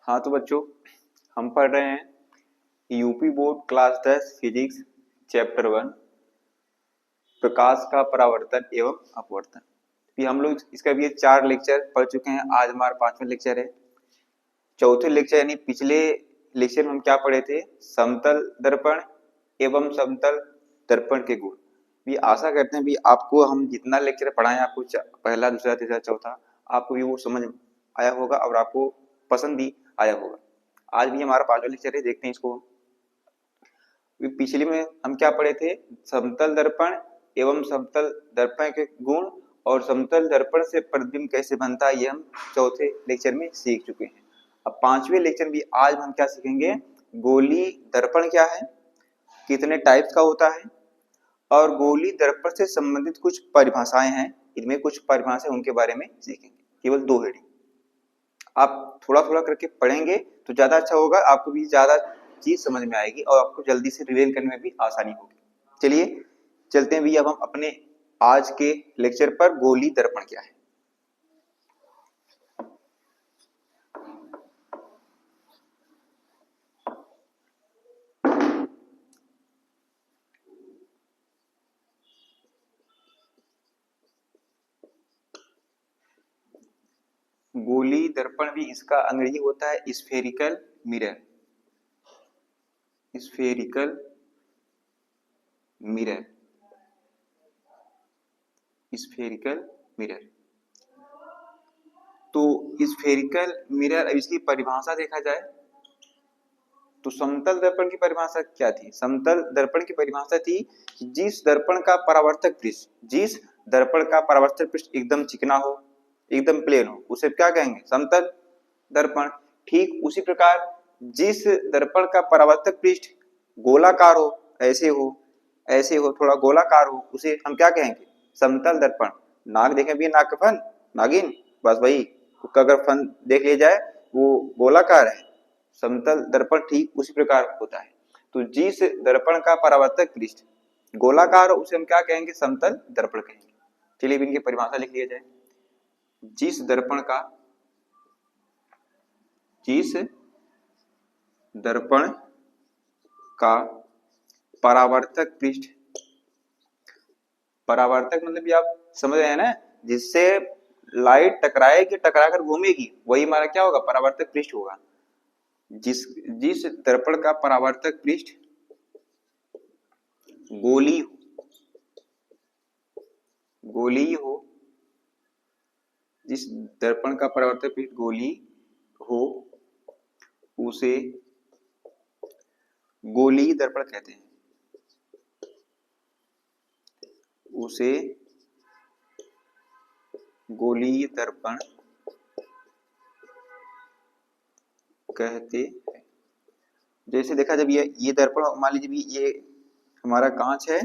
हाँ तो बच्चों, हम पढ़ रहे हैं UP board class 10 physics chapter 1 प्रकाश का परावर्तन एवं अपवर्तन। भी हम लोग इसका भी 4 लेक्चर पढ़ चुके हैं। आज हमारा 5वां लेक्चर है। चौथे लेक्चर यानी पिछले लेक्चर में हम क्या पढ़े थे? समतल दर्पण एवं समतल दर्पण के गुण। भी आशा करते हैं भी आपको हम जितना लेक्चर पढ़ाएं, आपको पहला दूसरा तीसरा चौथा, आपको भी वो समझ आया होगा और आपको पसंद भी आया होगा। आज भी हमारा 5वां लेक्चर है, देखते हैं इसको। पिछले में हम क्या पढ़े थे? समतल दर्पण एवं समतल दर्पण के गुण और समतल दर्पण से प्रतिबिंब कैसे बनता है, ये हम चौथे लेक्चर में सीख चुके हैं। अब 5वें लेक्चर में आज हम क्या सीखेंगे? गोली दर्पण क्या है, कितने टाइप्स का होता है, और गोली दर्पण से संबंधित कुछ परिभाषाएं हैं। इनमें कुछ परिभाषाएं उनके बारे में सीखेंगे, केवल 2 हेडिंग। आप थोड़ा थोड़ा करके पढ़ेंगे तो ज्यादा अच्छा होगा, आपको भी ज्यादा चीज समझ में आएगी और आपको जल्दी से रिवीजन करने में भी आसानी होगी। चलिए चलते हैं भी अब हम अपने आज के लेक्चर पर। गोली दर्पण क्या है? गोली दर्पण भी इसका अंग्रेजी होता है spherical mirror. Spherical mirror, spherical mirror. तो स्फेरिकल मिरर, अब इसकी परिभाषा देखा जाए तो समतल दर्पण की परिभाषा क्या थी? समतल दर्पण की परिभाषा थी जिस दर्पण का परावर्तक पृष्ठ, जिस दर्पण का परावर्तक पृष्ठ एकदम चिकना हो, एकदम प्लेन हो, उसे क्या कहेंगे? समतल दर्पण। ठीक उसी प्रकार जिस दर्पण का परावर्तक पृष्ठ गोलाकार हो, ऐसे हो, ऐसे हो, थोड़ा गोलाकार हो, उसे हम क्या कहेंगे? समतल दर्पण। नाक देखें भी, नाक का फन, नागिन, बस वही उसका अगर फन देख लिया जाए वो गोलाकार है। समतल दर्पण ठीक उसी प्रकार होता है। तो जिस दर्पण का परावर्तक पृष्ठ गोलाकार हो उसे हम क्या कहेंगे? समतल दर्पण कहेंगे। चलिए इनकी परिभाषा लिख लिया जाए। जिस दर्पण का, जिस दर्पण का परावर्तक पृष्ठ, परावर्तक मतलब भी आप समझ रहे हैं ना, जिससे लाइट टकराएगी, टकराकर घूमेगी, वही हमारा क्या होगा? परावर्तक पृष्ठ होगा। जिस जिस दर्पण का परावर्तक पृष्ठ गोली हो, जिस दर्पण का परावर्तक पृष्ठ गोली हो उसे गोली दर्पण कहते हैं। उसे गोली दर्पण कहते हैं। जैसे देखा, जब ये दर्पण मान लीजिए ये हमारा कांच है,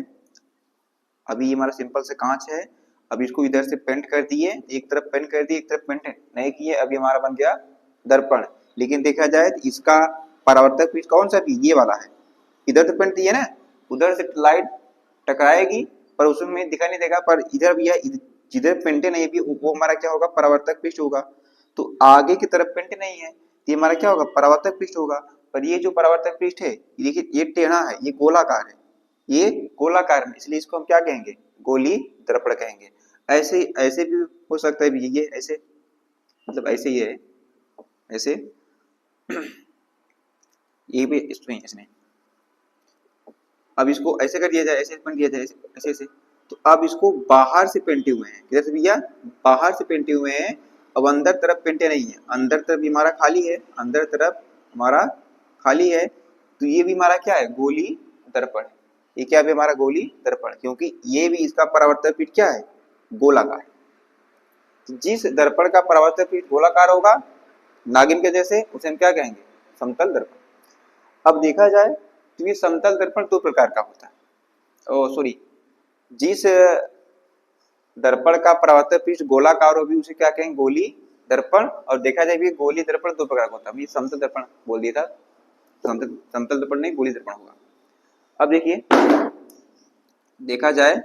अभी ये हमारा सिंपल से कांच है। अब इसको इधर से पेंट कर दिए, एक तरफ पेंट कर दिए, एक तरफ पेंट नहीं किए, अभी हमारा बन गया दर्पण। लेकिन देखा जाए तो इसका परावर्तक पृष्ठ कौन सा? भी ये वाला है। इधर तो पेंट दिए ना, उधर से लाइट टकराएगी पर उसमें दिखाई नहीं देगा, पर इधर भी है, जिधर पेंटे नहीं भी वो हमारा क्या होगा? परावर्तक पृष्ठ होगा। तो आगे की तरफ पेंट नहीं है, ये हमारा क्या होगा? परावर्तक पृष्ठ होगा। पर ये जो परावर्तक पृष्ठ है, देखिए ये टेढ़ा है, ये गोलाकार है, ये गोलाकार में, इसलिए इसको हम क्या कहेंगे? गोली दर्पण कहेंगे। ऐसे ऐसे भी हो सकता है भी, ये ऐसे, मतलब ऐसे ही है, ऐसे ये भी इसमें इसमें। अब इसको ऐसे कर दिया जाए, ऐसे पेंट दिया जाए, ऐसे ऐसे। तो अब इसको बाहर से पेंटे हुए हैं, किधर से भैया? बाहर से पेंटे हुए हैं। अब अंदर तरफ पेंटे नहीं है, अंदर तरफ भी हमारा खाली है, अंदर तरफ हमारा खाली है। तो ये भी हमारा क्या है? गोली दर्पण। ये क्या भी हमारा? गोली दर्पण, क्योंकि ये भी इसका परावर्तक पृष्ठ क्या है? गोलाकार। जिस दर्पण का परावर्तक पृष्ठ गोलाकार होगा नागिन के जैसे, उसे हम क्या कहेंगे? समतल दर्पण। अब देखा जाए तो ये समतल दर्पण 2 प्रकार का होता है। ओ सॉरी, जिस दर्पण का परावर्तक पृष्ठ गोलाकार हो भी उसे क्या कहेंगे? गोली दर्पण। और देखा जाए भी गोली दर्पण 2 प्रकार का होता है। समतल दर्पण बोल दिया था, समतल दर्पण नहीं, गोली दर्पण होगा। अब देखिए, देखा जाए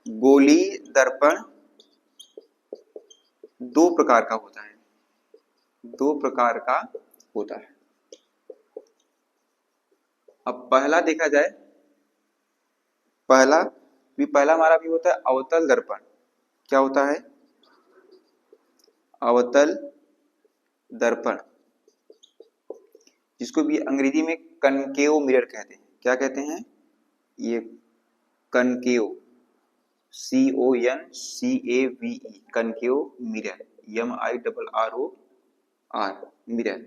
गोली दर्पण 2 प्रकार का होता है। दो प्रकार का होता है। अब पहला देखा जाए, पहला हमारा भी होता है अवतल दर्पण। क्या होता है? अवतल दर्पण, जिसको भी अंग्रेजी में कनकेव मिरर कहते हैं। क्या कहते हैं? ये concave, CONCAVE, concave mirror, MIRROR, mirror.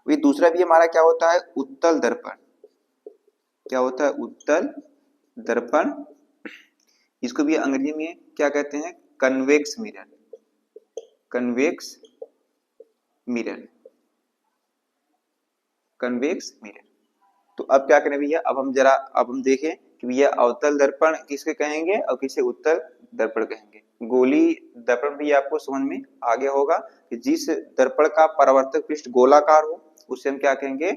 ये दूसरा भी हमारा क्या होता है? उत्तल दर्पण। क्या होता है? उत्तल दर्पण। इसको भी अंग्रेजी में क्या कहते हैं? Convex mirror, convex mirror, convex mirror. तो अब क्या करें भैया, अब हम देखें कि भैया अवतल दर्पण किसके कहेंगे और किसे उत्तल दर्पण कहेंगे। गोली दर्पण भी आपको समझ में आ गया होगा कि जिस दर्पण का परावर्तक पृष्ठ गोलाकार हो उसे हम क्या कहेंगे?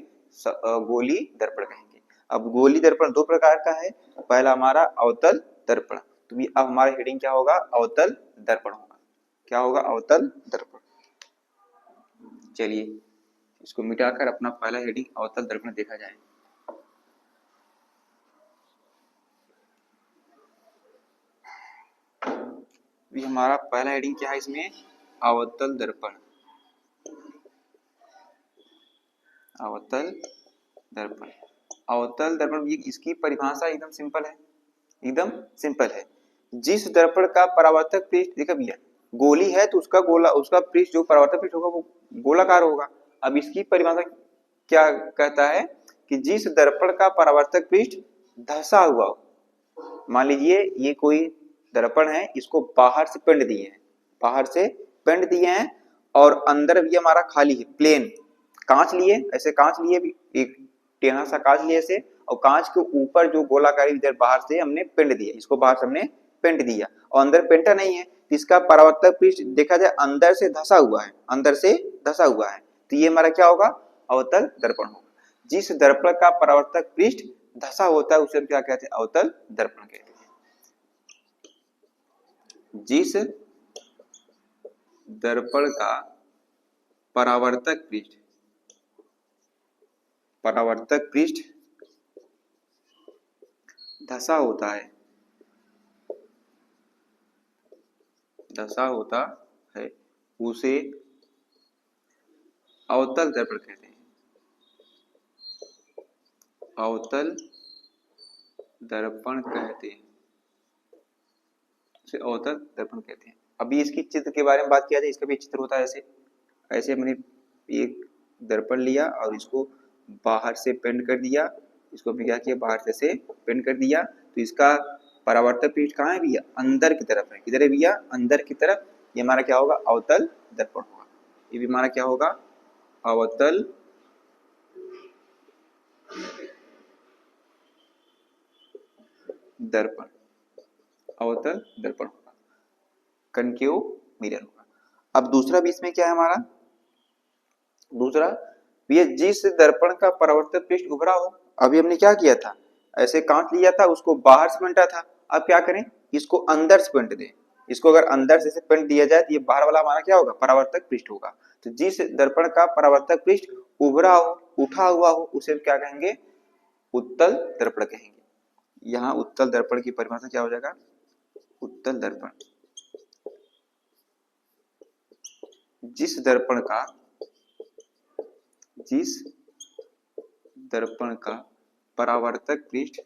गोली दर्पण कहेंगे। अब गोली दर्पण दो प्रकार का है। पहला हमारा अवतल दर्पण, तो अब हमारा हेडिंग क्या होगा? अवतल दर्पण होगा। क्या होगा? अवतल दर्पण। चलिए इसको मिटाकर अपना पहला हेडिंग अवतल दर्पण देखा जाए। ये हमारा पहला हेडिंग क्या है इसमें? अवतल दर्पण। अवतल दर्पण, अवतल दर्पण, इसकी परिभाषा एकदम सिंपल है, एकदम सिंपल है। जिस दर्पण का परावर्तक पृष्ठ, देखा भैया गोली है तो उसका पृष्ठ जो परावर्तक पृष्ठ होगा वो गोलाकार होगा। अब इसकी परिभाषा क्या कहता है कि जिस दर्पण का परावर्तक पृष्ठ धंसा हुआ हो। मान लीजिए ये कोई दर्पण है, इसको बाहर से पिंड दिए हैं, बाहर से पिंड दिए हैं और अंदर भी हमारा खाली है, प्लेन कांच लिए, ऐसे कांच लिए भी, एक टेढ़ा सा कांच लिए ऐसे, और कांच के ऊपर जो गोलाकारी इधर बाहर से हमने पिंड दिया, इसको बाहर से हमने पिंड दिया और अंदर पेंटा नहीं है, इसका परावर्तक पृष्ठ देखा जाए अंदर से धंसा हुआ है, अंदर से धंसा हुआ है, तो ये हमारा क्या होगा? अवतल दर्पण होगा। जिस दर्पण का परावर्तक पृष्ठ धंसा होता है उसे हम क्या कहते हैं? अवतल दर्पण कहते हैं। जिस दर्पण का परावर्तक पृष्ठ धंसा होता है, उसे अवतल दर्पण कहते हैं। अवतल दर्पण कहते हैं, उसे अवतल दर्पण कहते हैं। अभी इसकी चित्र के बारे में बात किया जाए, इसका भी चित्र होता है ऐसे, ऐसे मैंने एक दर्पण लिया और इसको बाहर से पेंट कर दिया, इसको भी क्या किया? बाहर से पेंट कर दिया, तो इसका परावर्तक पृष्ठ कहाँ है भैया? अंदर की तरफ है। किधर है भैया? अंदर की तरफ। ये हमारा क्या होगा? अवतल दर्पण होगा। ये भी हमारा क्या होगा? अवतल दर्पण, अवतल दर्पण होगा, कनकेव मिरर होगा। अब दूसरा भी इसमें क्या है हमारा? दूसरा ये जिस दर्पण का परावर्तक पृष्ठ उभरा हो। अभी हमने क्या किया था? ऐसे कांच लिया था, उसको बाहर से पेंटा था। अब क्या करें? इसको अंदर से पेंट दें। इसको अगर अंदर से पेंट दिया जाए तो ये बाहर वाला हमारा क्या होगा? परावर्तक पृष्ठ होगा। तो जिस दर्पण का परावर्तक पृष्ठ उभरा हो, उठा हुआ हो, उसे क्या कहेंगे? उत्तल दर्पण कहेंगे। यहाँ उत्तल दर्पण की परिभाषा क्या हो जाएगा? उत्तल दर्पण, जिस दर्पण का परावर्तक पृष्ठ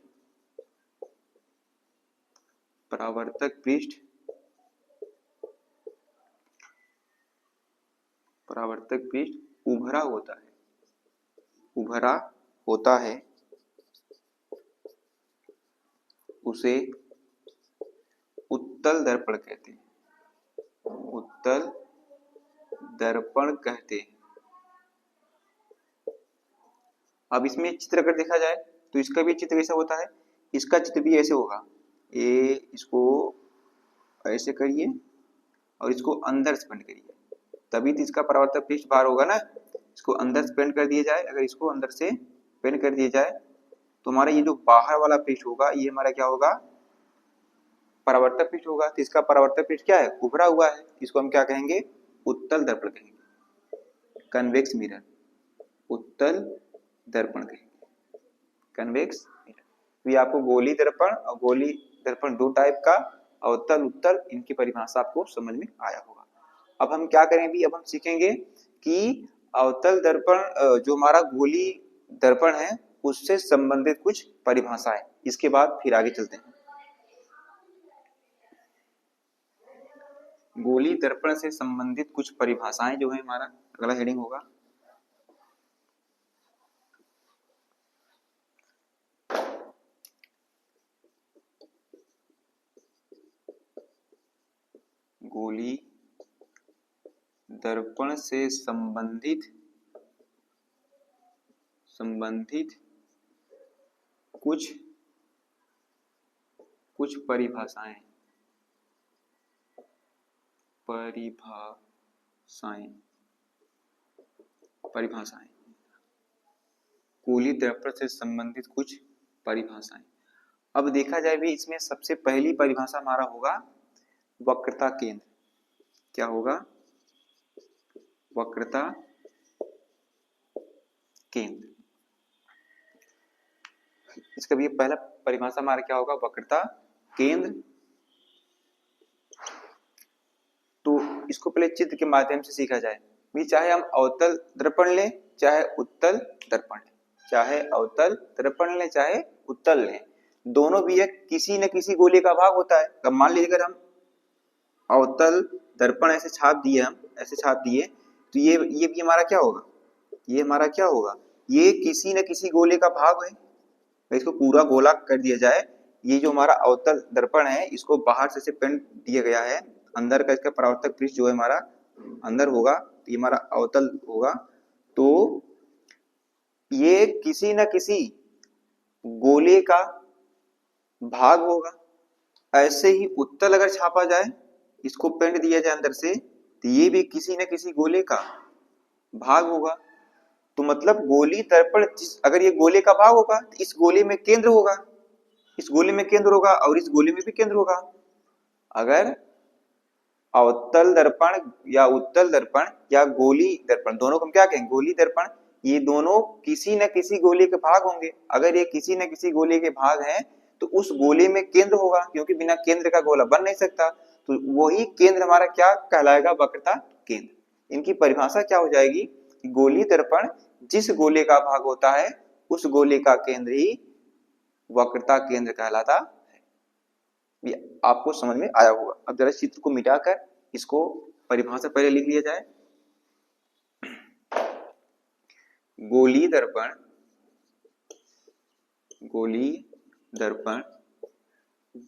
उभरा होता है, उसे उत्तल दर्पण कहते हैं। उत्तल दर्पण कहते हैं। अब इसमें चित्र अगर देखा जाए तो इसका भी चित्र कैसा होता है? इसका चित्र भी ऐसे होगा। ये इसको ऐसे करिए और इसको अंदर से पेंट करिए, तभी तो इसका परावर्तक पृष्ठ बाहर होगा ना। इसको अंदर से पेंट कर दिया जाए, अगर इसको अंदर से पेंट कर दिया जाए तो हमारा ये जो बाहर वाला पृष्ठ होगा ये हमारा क्या होगा? परावर्तक पृष्ठ होगा। तो इसका परावर्तक पृष्ठ क्या है? उभरा हुआ है। इसको हम क्या कहेंगे? उत्तल दर्पण कहेंगे, कन्वेक्स मिरर, उत्तल दर्पण कहेंगे, कन्वेक्स मिरर। तो आपको गोली दर्पण और गोली दर्पण दो टाइप का, अवतल उत्तल, इनकी परिभाषा आपको समझ में आया होगा। अब हम क्या करें भी, अब हम सीखेंगे कि अवतल दर्पण जो हमारा गोली दर्पण है उससे संबंधित कुछ परिभाषाएं, इसके बाद फिर आगे चलते हैं। गोली दर्पण से संबंधित कुछ परिभाषाएं जो है हमारा अगला हेडिंग होगा। गोली दर्पण से संबंधित कुछ परिभाषाएं गोली दर्पण से संबंधित कुछ परिभाषाएं। अब देखा जाए भी इसमें सबसे पहली परिभाषा हमारा होगा वक्रता केंद्र। क्या होगा? वक्रता केंद्र। इसका भी पहला परिभाषा हमारा क्या होगा? वक्रता केंद्र। तो इसको पहले चित्र के माध्यम से सीखा जाए भी, चाहे हम अवतल दर्पण लें चाहे उत्तल दर्पण लें, चाहे अवतल दर्पण लें चाहे उत्तल लें, दोनों भी एक किसी न किसी गोले का भाग होता है। अब मान लीजिए अगर हम अवतल दर्पण ऐसे छाप दिए, हम ऐसे छाप दिए, तो ये भी हमारा क्या होगा? ये हमारा क्या होगा? ये किसी न किसी गोले का भाग है। इसको पूरा गोला कर दिया जाए, ये जो हमारा अवतल दर्पण है इसको बाहर से पेंट दिया गया है, अंदर का इसका परावर्तक पृष्ठ जो है हमारा अंदर होगा, ये हमारा अवतल होगा, तो ये किसी न किसी गोले का भाग होगा। ऐसे ही उत्तल अगर छापा जाए, इसको पेंट दिया जाए अंदर से, तो ये भी किसी न किसी गोले का भाग होगा। तो मतलब गोली दर्पण अगर ये गोले का भाग होगा तो इस गोले में केंद्र होगा, इस गोले में केंद्र होगा और इस गोले में भी केंद्र होगा। अगर अवतल दर्पण या उत्तल दर्पण या गोली दर्पण, दोनों को हम क्या कहेंगे? गोली दर्पण, ये दोनों किसी न किसी गोले के भाग होंगे। अगर ये किसी न किसी गोले के भाग हैं तो उस गोले में केंद्र होगा, क्योंकि बिना केंद्र का गोला बन नहीं सकता। तो वही केंद्र हमारा क्या कहलाएगा? वक्रता केंद्र। इनकी परिभाषा क्या हो जाएगी? गोली दर्पण जिस गोले का भाग होता है उस गोले का केंद्र ही वक्रता केंद्र कहलाता है। आपको समझ में आया होगा। अब जरा चित्र को मिटाकर इसको परिभाषा पहले लिख लिया जाए। गोली दर्पण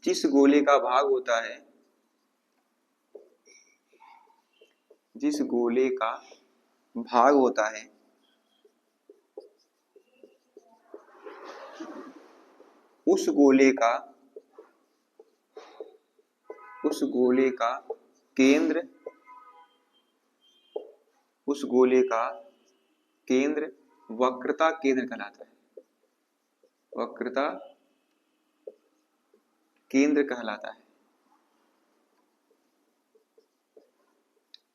जिस गोले का भाग होता है, जिस गोले का भाग होता है उस गोले का केंद्र, उस गोले का केंद्र वक्रता केंद्र कहलाता है। वक्रता केंद्र कहलाता है।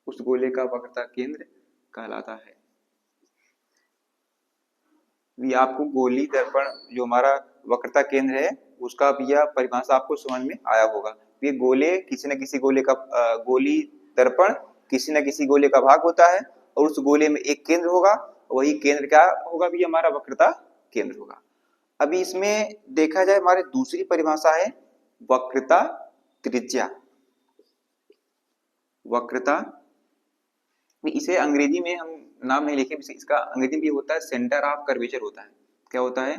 उस गोले का वक्रता केंद्र कहलाता है। भी आपको गोली दर्पण जो हमारा वक्रता केंद्र है उसका भी यह परिभाषा आपको समझ में आया होगा। ये गोले किसी न किसी गोले का गोली दर्पण किसी न किसी गोले का भाग होता है और उस गोले में एक केंद्र होगा, वही केंद्र क्या होगा? भी हमारा वक्रता केंद्र होगा। अभी इसमें देखा जाए हमारी दूसरी परिभाषा है वक्रता त्रिज्या। वक्रता, इसे अंग्रेजी में हम नाम नहीं लिखे, इसका अंग्रेजी में होता है सेंटर ऑफ कर्वेचर होता है। क्या होता है?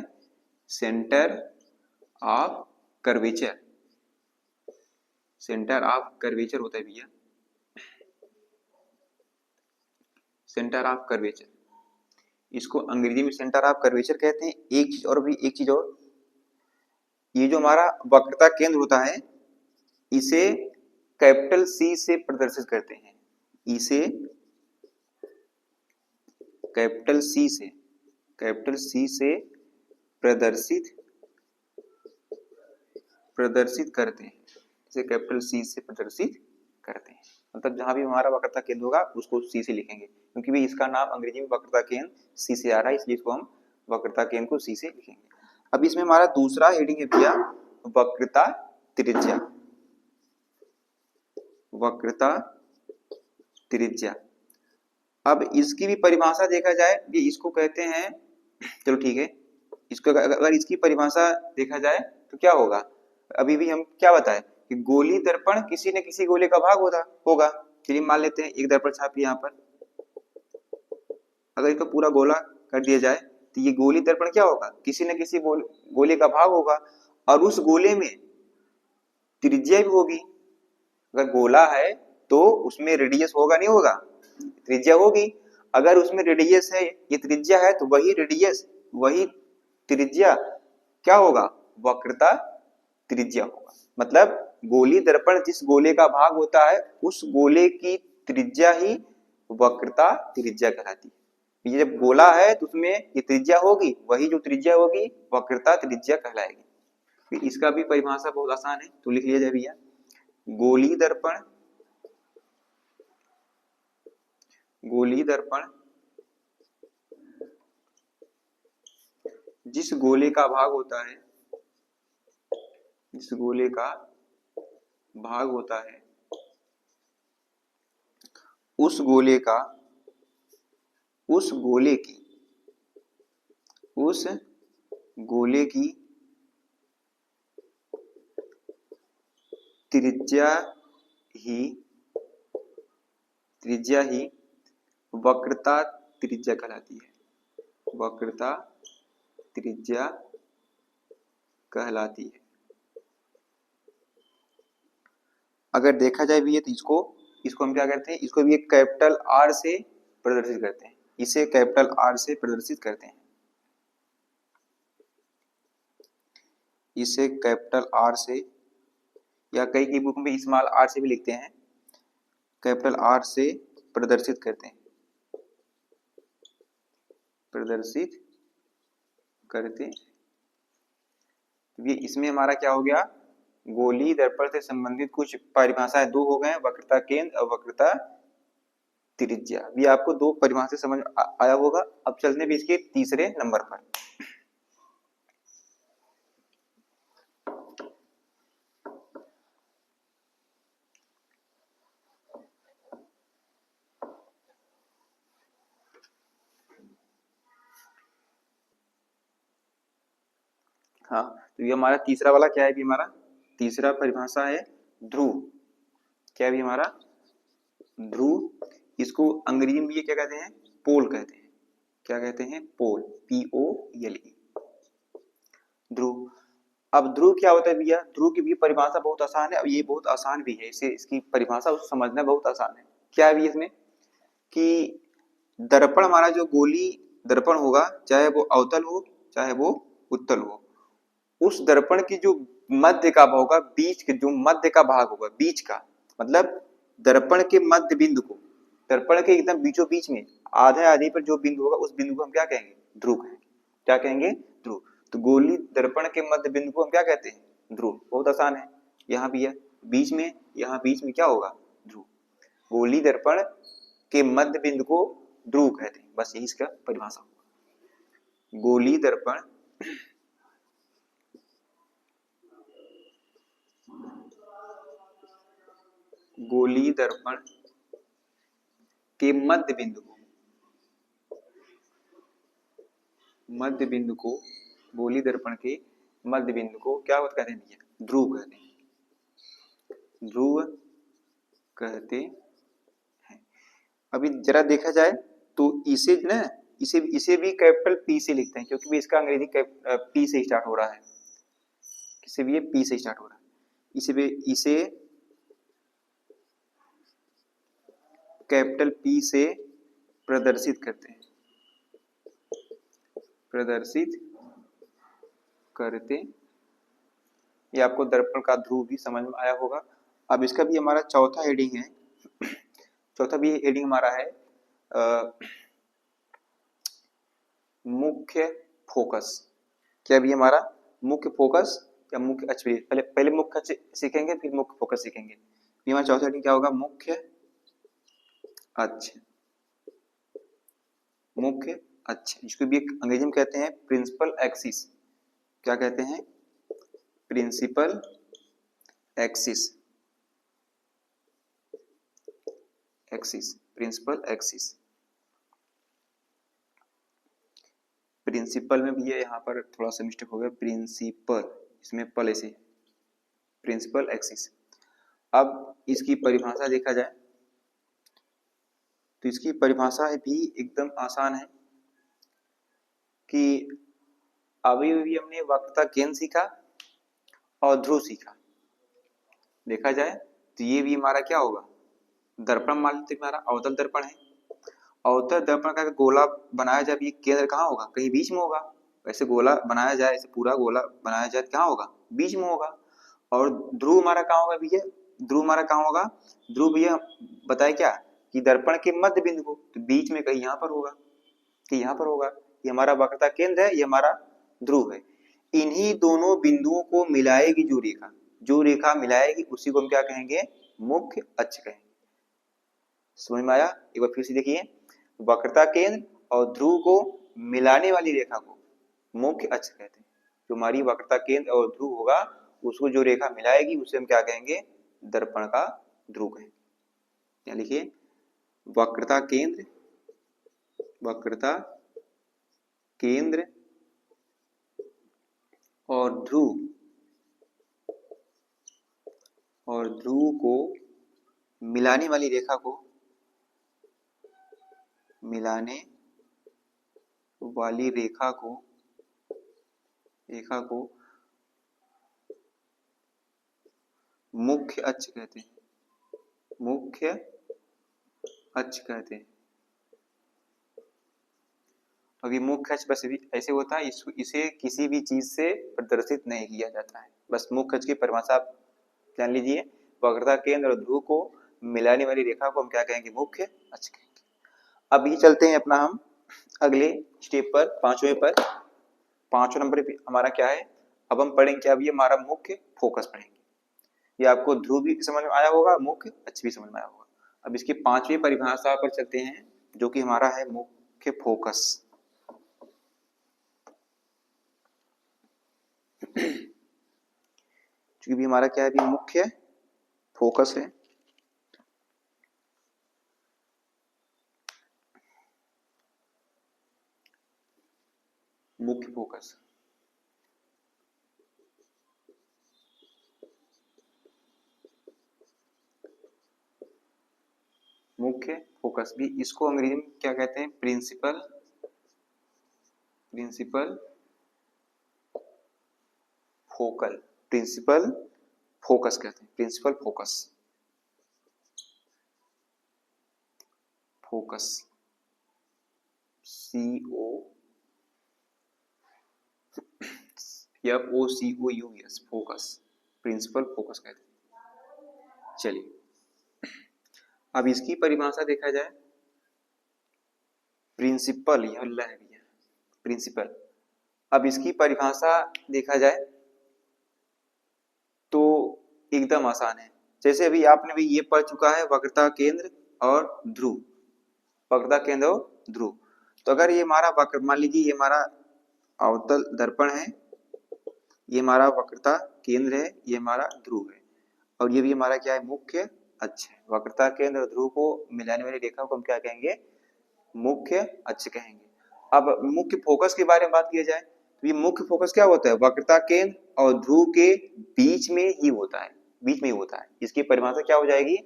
Centre of curvature. Centre of curvature होता है भैया, सेंटर ऑफ कर्वेचर। इसको अंग्रेजी में सेंटर ऑफ कर्वेचर कहते हैं। एक चीज और भी, एक चीज और, ये जो हमारा वक्रता केंद्र होता है इसे कैपिटल सी से प्रदर्शित करते हैं। इसे कैपिटल सी से प्रदर्शित करते हैं। इसे कैपिटल सी से प्रदर्शित करते हैं। मतलब जहां भी हमारा वक्रता केंद्र होगा उसको सी से लिखेंगे, क्योंकि भी इसका नाम अंग्रेजी में वक्रता केंद्र सी से आ रहा है, इसलिए इसको हम वक्रता केंद्र को सी से लिखेंगे। अब इसमें हमारा दूसरा हेडिंग है भैया वक्रता त्रिज्या। वक्रता त्रिज्या, अब इसकी भी परिभाषा देखा जाए, ये इसको कहते हैं, चलो ठीक है, इसको अगर इसकी परिभाषा देखा जाए तो क्या होगा, अभी भी हम क्या बताए कि गोली दर्पण किसी न किसी गोले का भाग होगा। चलिए मान लेते हैं एक दर्पण छापिए यहाँ पर, अगर इसको पूरा गोला कर दिया जाए तो ये गोली दर्पण क्या होगा, किसी न किसी गोले का भाग होगा, और उस गोले में त्रिज्या भी होगी। अगर गोला है तो उसमें रेडियस होगा नहीं होगा, त्रिज्या होगी। अगर उसमें रेडियस है, ये त्रिज्या है, तो वही रेडियस वही त्रिज्या क्या होगा, वक्रता त्रिज्या होगा। मतलब गोली दर्पण जिस गोले का भाग होता है उस गोले की त्रिज्या ही वक्रता त्रिज्या कहलाती है। ये जब गोला है तो उसमें ये त्रिज्या होगी, वही जो त्रिज्या होगी वक्रता त्रिज्या कहलाएगी। फिर इसका भी परिभाषा बहुत आसान है, तो लिख लिया जाए भैया, गोली दर्पण जिस गोले का भाग होता है, जिस गोले का भाग होता है उस गोले की त्रिज्या ही वक्रता त्रिज्या कहलाती है, वक्रता त्रिज्या कहलाती है। अगर देखा जाए भी है तो इसको हम क्या करते हैं, इसको भी एक कैपिटल आर से प्रदर्शित करते हैं, इसे कैपिटल आर से प्रदर्शित करते हैं, इसे कैपिटल आर से, या कई बुक में स्मॉल आर से भी लिखते हैं, कैपिटल आर से प्रदर्शित करते हैं, प्रदर्शित करते हैं। ये इसमें हमारा क्या हो गया, गोली दर्पण से संबंधित कुछ परिभाषाएं दो हो गए, वक्रता केंद्र और वक्रता त्रिज्या। भी आपको दो परिभाषा समझ आया होगा। अब चलते भी इसके तीसरे नंबर पर। हाँ, तो ये हमारा तीसरा वाला क्या है, भी हमारा तीसरा परिभाषा है ध्रुव। क्या है भी हमारा ध्रुव, इसको अंग्रेजी में ये क्या कहते हैं, पोल कहते हैं। क्या कहते हैं, पोल, POLE, ध्रुव। अब ध्रुव क्या होता है भैया, ध्रुव की भी परिभाषा बहुत आसान है, अब ये बहुत आसान भी है, इसे इसकी परिभाषा उसको समझना बहुत आसान है। क्या है भी इसमें कि दर्पण हमारा जो गोली दर्पण होगा, चाहे वो अवतल हो चाहे वो उत्तल हो, उस दर्पण की जो मध्य का भाग होगा, बीच के जो मध्य का भाग होगा, बीच का मतलब दर्पण के मध्य बिंदु को, दर्पण के एकदम बीचों बीच में आधे आधे पर जो बिंदु होगा उस बिंदु को हम क्या कहेंगे, ध्रुव कहेंगे। क्या कहेंगे, ध्रुव। तो गोली दर्पण के मध्य बिंदु को हम क्या कहते हैं, ध्रुव। बहुत आसान है, यहाँ भी है बीच में, यहाँ बीच में क्या होगा, ध्रुव। गोली दर्पण के मध्य बिंदु को ध्रुव कहते हैं, बस यही इसका परिभाषा होगा। गोली दर्पण के मध्य बिंदु को गोली दर्पण के मध्य बिंदु को क्या कहते हैं भैया, ध्रुव कहते हैं, ध्रुव कहते हैं। अभी जरा देखा जाए तो इसे भी कैपिटल P से लिखते हैं, क्योंकि भी इसका अंग्रेजी P से स्टार्ट हो रहा है, किसी भी ये P से स्टार्ट हो रहा है, इसे कैपिटल P से प्रदर्शित करते हैं, ये आपको दर्पण का ध्रुव भी समझ में आया होगा। अब इसका भी हमारा चौथा हेडिंग है, चौथा भी हेडिंग हमारा है मुख्य फोकस। क्या भी हमारा मुख्य फोकस या मुख्य अक्ष, पहले मुख्य अक्ष सीखेंगे फिर मुख्य फोकस सीखेंगे। ये हमारा चौथा हेडिंग क्या होगा, मुख्य अक्ष, मुख्य अक्ष, जिसको भी अंग्रेजी में कहते हैं प्रिंसिपल एक्सिस। क्या कहते हैं? Principal axis, axis, principal axis. Principal में भी है, यहाँ पर थोड़ा सा मिस्टेक हो गया, प्रिंसिपल, इसमें पल ऐसे, प्रिंसिपल एक्सिस। अब इसकी परिभाषा देखा जाए तो इसकी परिभाषा भी एकदम आसान है कि अभी हमने वक्रता केंद्र सीखा और ध्रुव सीखा। देखा जाए तो ये भी हमारा क्या होगा? दर्पण मान लेते हमारा अवतल दर्पण है। अवतल दर्पण का गोला बनाया जाए, ये केंद्र कहाँ होगा? कहीं बीच में होगा। वैसे गोला बनाया जाए, ऐसे पूरा गोला बनाया जाए कहाँ होगा? बीच में होगा। और ध्रुव हमारा कहाँ होगा भैया? ध्रुव हमारा कहाँ होगा? ध्रुव भैया बताए क्या कि दर्पण के मध्य बिंदु को, तो बीच में कहीं यहाँ पर होगा, कि यहाँ पर होगा। ये हमारा वक्रता केंद्र है, ये हमारा ध्रुव है। इन्हीं दोनों बिंदुओं को मिलाएगी जो रेखा मिलाएगी उसी को हम क्या कहेंगे? मुख्य अक्ष कहेंगे। समझ में आया? एक बार फिर से देखिए, वक्रता केंद्र और ध्रुव को मिलाने वाली रेखा को मुख्य अक्ष कहते हैं। जो हमारी वक्रता केंद्र और ध्रुव होगा, उसको जो रेखा मिलाएगी उसे हम क्या कहेंगे? दर्पण का ध्रुव कहेंगे। क्या लिखिए? वक्रता केंद्र, वक्रता केंद्र और ध्रुव को मिलाने वाली रेखा को मुख्य अक्ष कहते हैं, मुख्य अक्ष कहते हैं। अब ये मुख्य अक्ष बस ऐसे होता है, इसे किसी भी चीज से प्रदर्शित नहीं किया जाता है। बस मुख्य अक्ष की परिभाषा आप जान लीजिए, वक्रता केंद्र और ध्रुव को मिलाने वाली रेखा को हम क्या कहेंगे? मुख्य अक्ष कहेंगे। अब ये चलते हैं अपना हम अगले स्टेप पर, पांचवें पर। 5वें नंबर पे हमारा क्या है? अब हम पढ़ेंगे क्या? अभी हमारा मुख्य फोकस पढ़ेंगे। ये आपको ध्रुव भी समझ में आया होगा, मुख्य अक्ष भी समझ में आया होगा। अब इसकी 5वीं परिभाषा पर चलते हैं, जो कि हमारा है मुख्य फोकस। क्योंकि भी हमारा क्या है? अभी मुख्य फोकस है। मुख्य फोकस, मुख्य फोकस भी, इसको अंग्रेजी में क्या कहते हैं? प्रिंसिपल फोकल, प्रिंसिपल फोकस कहते हैं। Principal focus, FOCOUS, focus, principal focus कहते हैं। चलिए अब इसकी परिभाषा देखा जाए, प्रिंसिपल, यह ल है भैया, प्रिंसिपल। अब इसकी परिभाषा देखा जाए तो एकदम आसान है। जैसे अभी आपने भी ये पढ़ चुका है, वक्रता केंद्र और ध्रुव, वक्रता केंद्र और ध्रुव। तो अगर ये हमारा वक्र, मान लीजिए ये हमारा अवतल दर्पण है, ये हमारा वक्रता केंद्र है, ये हमारा ध्रुव है, और ये भी हमारा क्या है? मुख्य अक्ष है। वक्रता केंद्र और ध्रुव को मिलाने वाली रेखा को हम क्या कहेंगे? मुख्य अक्ष कहेंगे। अब मुख्य फोकस के बारे में बात किया जाए तो ये मुख्य फोकस क्या होता है? वक्रता केंद्र और ध्रुव के बीच में ही होता है, बीच में ही होता है। इसकी परिभाषा क्या हो जाएगी?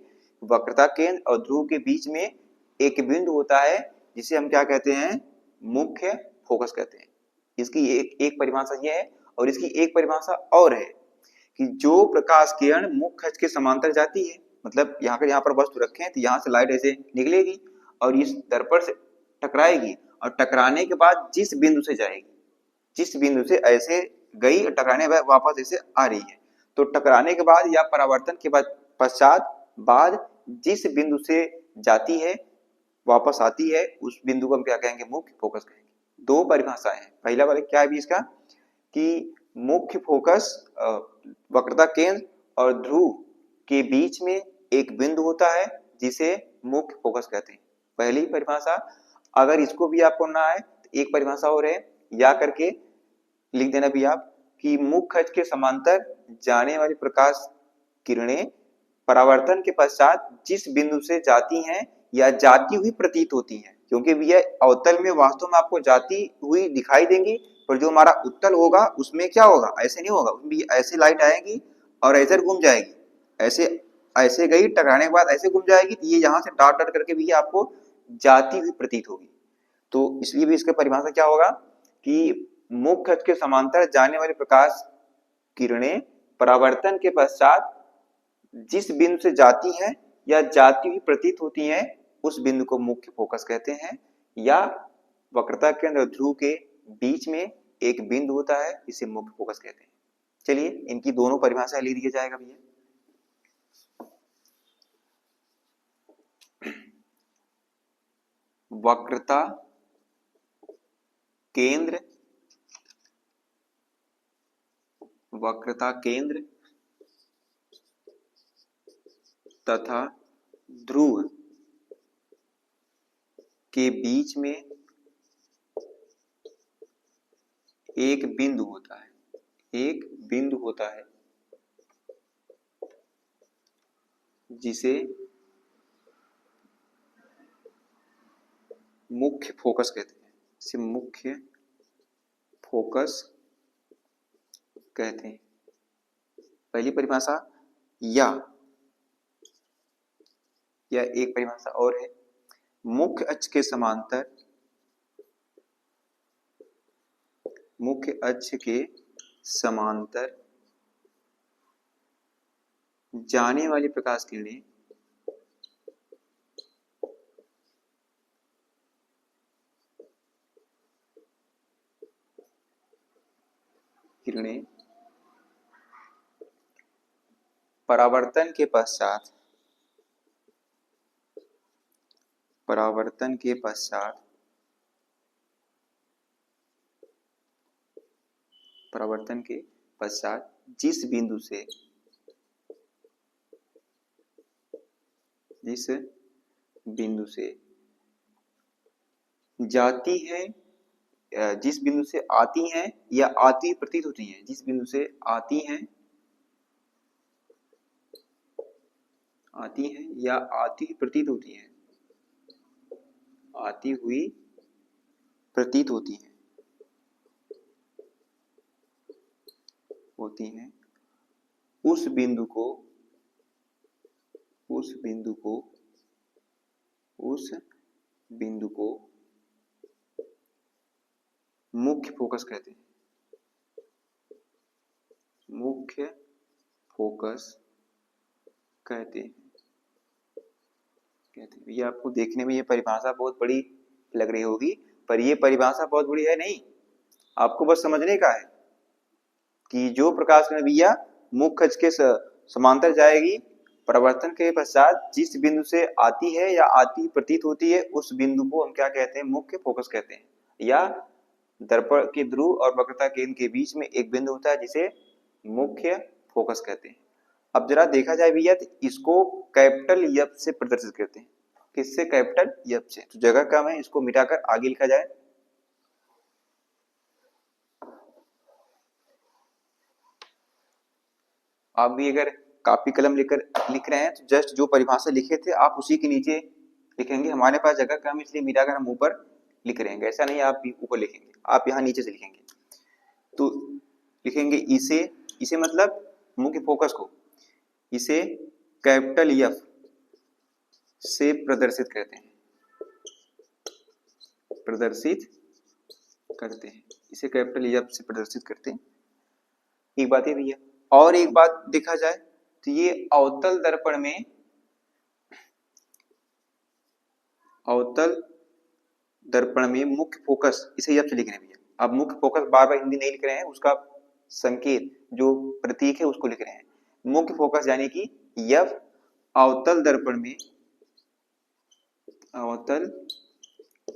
वक्रता केंद्र और ध्रुव के बीच में एक बिंदु होता है, जिसे हम क्या कहते हैं? मुख्य फोकस कहते हैं। इसकी एक परिभाषा यह है, और इसकी एक परिभाषा और है कि जो प्रकाश किरण मुख्य अक्ष के समांतर जाती है, मतलब यहाँ पर वस्तु रखें तो यहाँ से लाइट ऐसे निकलेगी और इस दर्पण से टकराएगी, और टकराने के बाद जिस बिंदु से जाएगी, जिस बिंदु से ऐसे गई और टकराने के बाद वापस ऐसे आ रही है, तो टकराने के बाद या परावर्तन के बाद जिस बिंदु से जाती है वापस आती है, उस बिंदु को हम क्या कहेंगे? मुख्य फोकस कहेंगे। दो परिभाषाएं हैं। पहला वाला क्या है भी इसका कि मुख्य फोकस वक्रता केंद्र और ध्रुव के बीच में एक बिंदु होता है, जिसे मुख्य फोकस कहते हैं। पहली परिभाषा, अगर इसको भी आपको ना आए तो एक परिभाषा और है, या करके लिख देना भी आप, कि मुख्य अक्ष के समांतर जाने वाली प्रकाश किरणें परावर्तन के पश्चात जिस बिंदु से जाती हैं या जाती हुई प्रतीत होती हैं। क्योंकि भैया अवतल में वास्तव में आपको जाती हुई दिखाई देंगी, पर जो हमारा उत्तल होगा उसमें क्या होगा, ऐसे नहीं होगा, उसमें ऐसे लाइट आएगी और ऐसे घूम जाएगी, ऐसे ऐसे गई टकराने के बाद ऐसे घूम जाएगी, तो ये यहाँ से डॉट डॉट करके भी आपको जाती हुई प्रतीत होगी। तो इसलिए भी इसका परिभाषा क्या होगा कि मुख्य अक्ष के समांतर जाने वाली प्रकाश किरणें परावर्तन के पश्चात जिस बिंदु से जाती हैं या जाती हुई प्रतीत होती हैं उस बिंदु को मुख्य फोकस कहते हैं। या वक्रता केंद्र और ध्रुव के बीच में एक बिंदु होता है, इसे मुख्य फोकस कहते हैं। चलिए इनकी दोनों परिभाषा ले लिया जाएगा भैया। वक्रता केंद्र, वक्रता केंद्र तथा ध्रुव के बीच में एक बिंदु होता है, एक बिंदु होता है जिसे मुख्य फोकस कहते हैं, इसे मुख्य फोकस कहते हैं। पहली परिभाषा, या एक परिभाषा और है, मुख्य अक्ष के समांतर, मुख्य अक्ष के समांतर जाने वाली प्रकाश किरणें परावर्तन के पश्चात, परावर्तन के पश्चात परावर्तन के पश्चात जिस बिंदु से, जिस बिंदु से जाती है, जिस बिंदु से आती हैं या आती प्रतीत होती हैं, जिस बिंदु से आती हैं, आती हैं या आती प्रतीत होती हैं, आती हुई प्रतीत होती हैं, होती हैं, उस बिंदु को, उस बिंदु को, उस बिंदु को मुख्य फोकस कहते हैं, मुख्य फोकस कहते हैं, कहते हैं। ये आपको देखने में ये परिभाषा बहुत बड़ी लग रही होगी, पर ये परिभाषा बहुत बड़ी है नहीं, आपको बस समझने का है कि जो प्रकाश किरण भैया मुख्य अक्ष के समांतर जाएगी, परावर्तन के पश्चात जिस बिंदु से आती है या आती प्रतीत होती है उस बिंदु को हम क्या कहते हैं, मुख्य फोकस कहते हैं। या दर्पण के ध्रुव और वक्रता केंद्र के बीच में एक बिंदु होता है जिसे मुख्य फोकस कहते हैं। अब जरा देखा जाए भैया तो इसको कैपिटल एफ से प्रदर्शित करते हैं। किससे? कैपिटल एफ से। तो जगह कम है, इसको मिटाकर आगे लिखा जाए। आप भी अगर कॉपी कलम लेकर लिख रहे हैं तो जस्ट जो परिभाषा लिखे थे आप उसी के नीचे लिखेंगे। हमारे पास जगह कम इसलिए मिटाकर हम ऊपर लिख रहे हैं, ऐसा नहीं आप भी ऊपर लिखेंगे, आप यहाँ नीचे से लिखेंगे। तो लिखेंगे इसे, इसे मतलब मुख्य फोकस को, इसे कैपिटल एफ से प्रदर्शित करते हैं, प्रदर्शित करते हैं, इसे कैपिटल एफ से प्रदर्शित करते हैं। एक बात ये भैया, और एक बात देखा जाए तो ये अवतल दर्पण में, अवतल दर्पण में मुख्य फोकस, इसे एफ से लिख रहे हैं भैया। अब मुख्य फोकस बार बार हिंदी नहीं लिख रहे हैं, उसका संकेत जो प्रतीक है उसको लिख रहे हैं। मुख्य फोकस यानी कि एफ अवतल दर्पण में, अवतल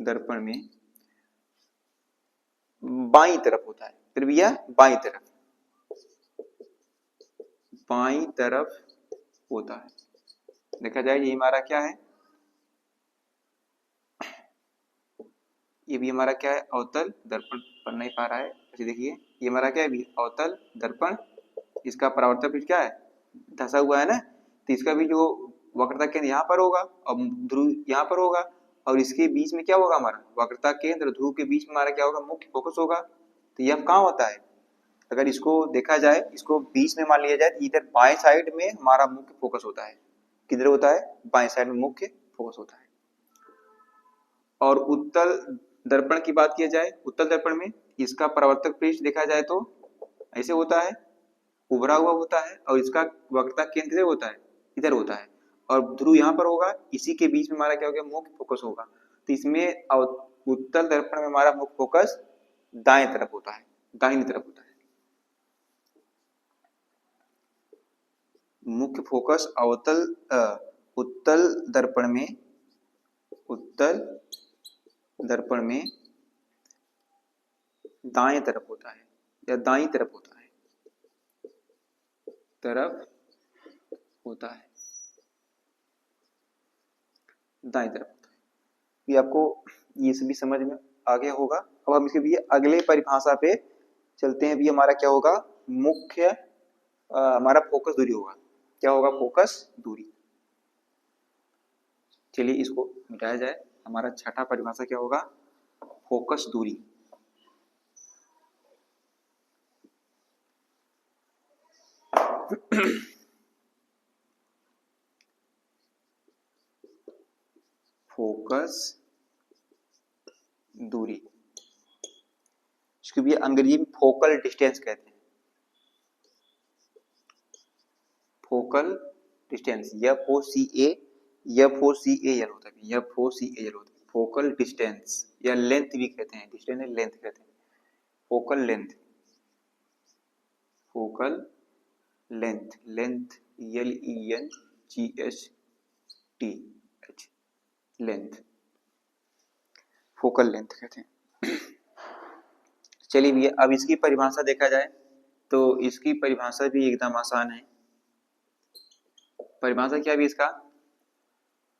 दर्पण में बाईं तरफ होता है। फिर भैया बाईं तरफ, बाईं तरफ होता है। देखा जाए ये हमारा क्या है, ये भी हमारा क्या है, अवतल दर्पण बन नहीं पा रहा है। ऐसे देखिए ये हमारा क्या है भी अवतल दर्पण, इसका परावर्तक पृष्ठ क्या है, धसा हुआ है ना, तो इसका भी जो वक्रता केंद्र यहाँ पर होगा और ध्रुव यहाँ पर होगा, और इसके बीच में क्या होगा हमारा वक्रता केंद्र ध्रुव के बीच में हमारा क्या होगा, मुख्य फोकस होगा। तो यह कहाँ होता है, अगर इसको देखा जाए, इसको बीच में मान लिया जाए, तो इधर बाएं साइड में हमारा मुख्य फोकस होता है। किधर होता है, बाएं साइड में मुख्य फोकस होता है। और उत्तल दर्पण की बात किया जाए, उत्तल दर्पण में इसका परावर्तक पृष्ठ देखा जाए तो ऐसे होता है, उभरा हुआ होता है, और इसका वक्रता केंद्र होता है, इधर होता है, और ध्रुव यहाँ पर होगा, इसी के बीच में हमारा क्या होगा, मुख्य फोकस होगा। तो इसमें उत्तल दर्पण में हमारा मुख्य फोकस दाएं तरफ होता है, दाहिनी तरफ होता है। मुख्य फोकस उत्तल दर्पण में, उत्तल दर्पण में दाएं तरफ होता है या दाईं तरफ होता है, तरफ होता है, दाईं तरफ होता है। ये आपको ये सभी समझ में आ गया होगा। अब हम इसके भी अगले परिभाषा पे चलते हैं। भी हमारा क्या होगा, मुख्य हमारा फोकस दूरी होगा, क्या होगा, फोकस दूरी। चलिए इसको मिटाया जाए। हमारा छठा परिभाषा क्या होगा, फोकस दूरी। फोकस दूरी, इसको भी अंग्रेजी में फोकल डिस्टेंस कहते हैं। फोकल डिस्टेंस, F-O-C-A-L होता है, F-O-C-A-L होता है, फोकल डिस्टेंस या लेंथ भी कहते हैं, डिस्टेंस लेंथ कहते हैं, focal length, focal length, length L-E-N-G-H-T, length, focal length कहते हैं। चलिए भैया अब इसकी परिभाषा देखा जाए तो इसकी परिभाषा भी एकदम आसान है। परिभाषा क्या भी इसका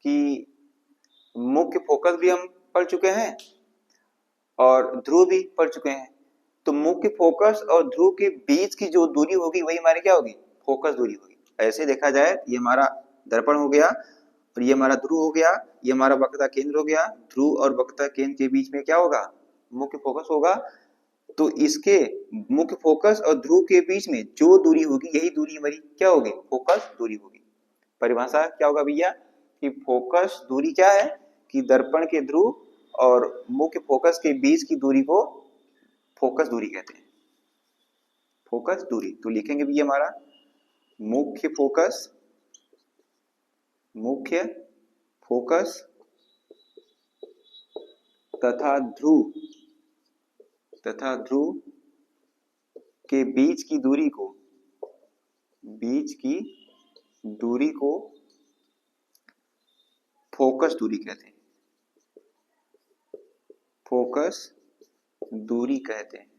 कि मुख्य फोकस भी हम पढ़ चुके हैं और ध्रुव भी पढ़ चुके हैं। तो मुख्य फोकस और ध्रुव के बीच की जो दूरी होगी वही हमारी क्या होगी, फोकस दूरी होगी। ऐसे देखा जाए ये हमारा दर्पण हो गया और ये हमारा ध्रुव हो गया, ये हमारा वक्रता केंद्र हो गया। ध्रुव और वक्रता केंद्र के बीच में क्या होगा, मुख्य फोकस होगा। तो इसके मुख्य फोकस और ध्रुव के बीच में जो दूरी होगी यही दूरी हमारी क्या होगी, फोकस दूरी होगी। परिभाषा क्या होगा भैया कि फोकस दूरी क्या है कि दर्पण के ध्रुव और मुख्य फोकस के बीच की दूरी को फोकस दूरी कहते हैं, फोकस दूरी। तो लिखेंगे भी हमारा मुख्य फोकस, मुख्य फोकस तथा ध्रुव के बीच की दूरी को, बीच की दूरी को फोकस दूरी कहते हैं, फोकस दूरी कहते हैं।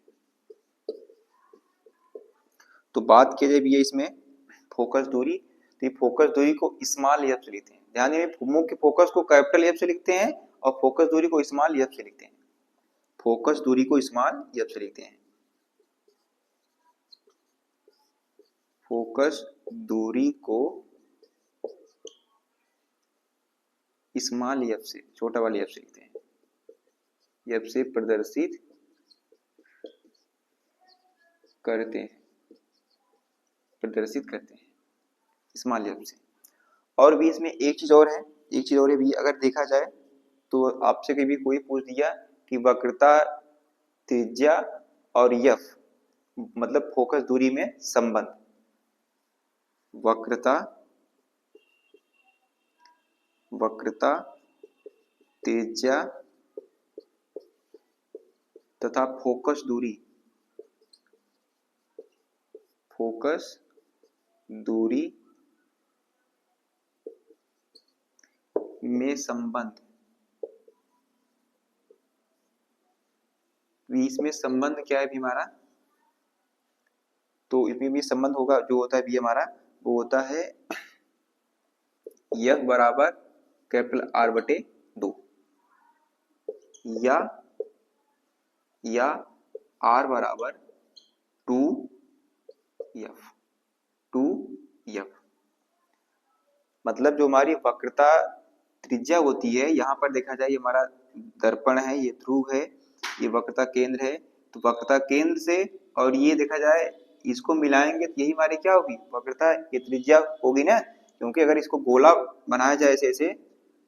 तो बात की जाए भी है इसमें फोकस दूरी, तो फोकस दूरी को स्मॉल एफ से लिखते हैं। ध्यान दें मुख्य फोकस को कैपिटल एफ से लिखते हैं और फोकस दूरी को स्मॉल एफ से लिखते हैं, फोकस दूरी को स्मॉल एफ से लिखते हैं, फोकस दूरी को स्मॉल एफ से, छोटा वाली एफ से लिखते हैं, एफ से प्रदर्शित करते हैं, प्रदर्शित करते हैं स्मॉल एफ से। और भी इसमें एक चीज और है, एक चीज और है भी, अगर देखा जाए तो आपसे कभी कोई पूछ दिया कि वक्रता त्रिज्या और एफ मतलब फोकस दूरी में संबंध, वक्रता त्रिज्या तथा फोकस दूरी, फोकस दूरी में संबंध, इसमें संबंध क्या है भी हमारा, तो इसमें भी संबंध होगा जो होता है भी हमारा, वो होता है F बराबर कैपिटल R बटे 2 या या r बराबर 2f। मतलब जो हमारी वक्रता त्रिज्या होती है, यहाँ पर देखा जाए ये हमारा दर्पण है, ये ध्रुव है, ये वक्रता केंद्र है, तो वक्रता केंद्र से और ये देखा जाए इसको मिलाएंगे तो यही हमारी क्या होगी, वक्रता ये त्रिज्या होगी ना, क्योंकि अगर इसको गोला बनाया जाए ऐसे ऐसे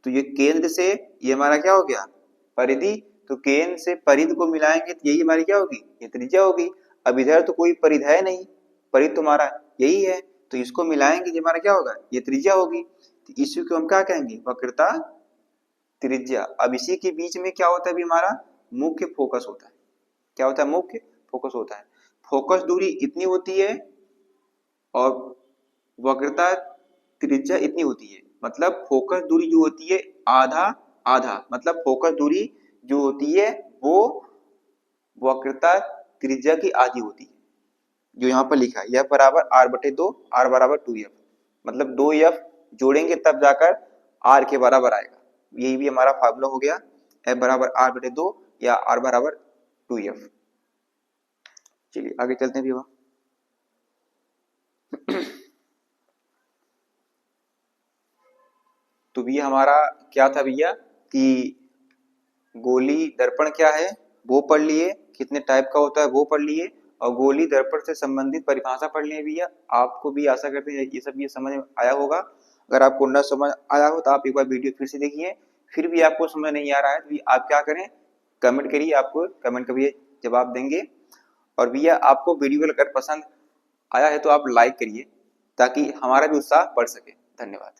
तो ये केंद्र से ये हमारा क्या हो गया, परिधि, तो केंद्र से परिधि को मिलाएंगे तो यही हमारी क्या होगी, ये त्रिज्या होगी। अब इधर तो कोई परिधि है नहीं, परिधि तो हमारा यही है, तो इसको मिलाएंगे ये हमारा क्या होगा, ये त्रिज्या होगी। तो इसी को हम क्या कहेंगे, वक्रता त्रिज्या। अब इसी के बीच में क्या होता है, अभी हमारा मुख्य फोकस होता है। क्या होता है, मुख्य फोकस होता है। फोकस दूरी इतनी होती है और वक्रता त्रिज्या इतनी होती है, मतलब फोकस दूरी जो होती है आधा आधा, मतलब फोकस दूरी जो होती है वो वक्रता त्रिज्या की आधी होती है, जो यहाँ पर लिखा है F बराबर r/2, r बराबर 2f, मतलब 2f जोड़ेंगे तब जाकर r के बराबर आएगा। यही भी हमारा फार्मूला हो गया, F बराबर r/2 या r बराबर 2f। चलिए आगे चलते हैं भैया। तो भैया हमारा क्या था भैया कि गोली दर्पण क्या है वो पढ़ लिए, कितने टाइप का होता है वो पढ़ लिए, और गोली दर्पण से संबंधित परिभाषा पढ़ लिए भैया। आपको भी आशा करते हैं ये सब ये समझ में आया होगा। अगर आपको न समझ आया हो तो आप एक बार वीडियो फिर से देखिए, फिर भी आपको समझ नहीं आ रहा है तो आप क्या करें, कमेंट करिए, आपको कमेंट का भी जवाब देंगे। और भैया आपको वीडियो अगर पसंद आया है तो आप लाइक करिए ताकि हमारा भी उत्साह बढ़ सके। धन्यवाद।